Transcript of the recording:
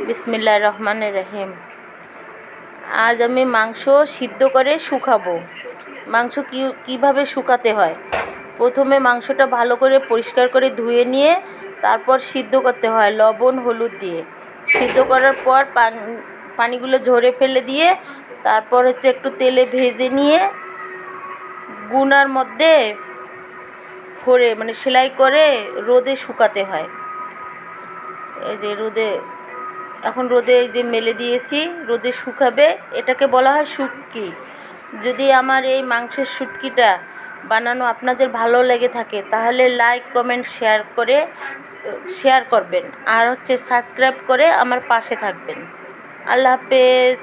বিসমিল্লাহির রহমানির রহিম। আজ আমি মাংস সিদ্ধ করে শুকাবো। মাংস কীভাবে শুকাতে হয়, প্রথমে মাংসটা ভালো করে পরিষ্কার করে ধুয়ে নিয়ে তারপর সিদ্ধ করতে হয় লবণ হলুদ দিয়ে। সিদ্ধ করার পর পানিগুলো ঝরে ফেলে দিয়ে তারপর একটু তেলে ভেজে নিয়ে গুনার মধ্যে ভরে সেলাই করে রোদে শুকাতে হয়। এই যে এখন রোদে এই যে মেলে দিয়েছি, রোদে শুকাবে। এটাকে বলা হয় শুটকি। যদি আমার এই মাংসের শুটকিটা বানানো আপনাদের ভালো লেগে থাকে তাহলে লাইক কমেন্ট শেয়ার করবেন আর সাবস্ক্রাইব করে আমার পাশে থাকবেন। আল্লাহ হাফেজ।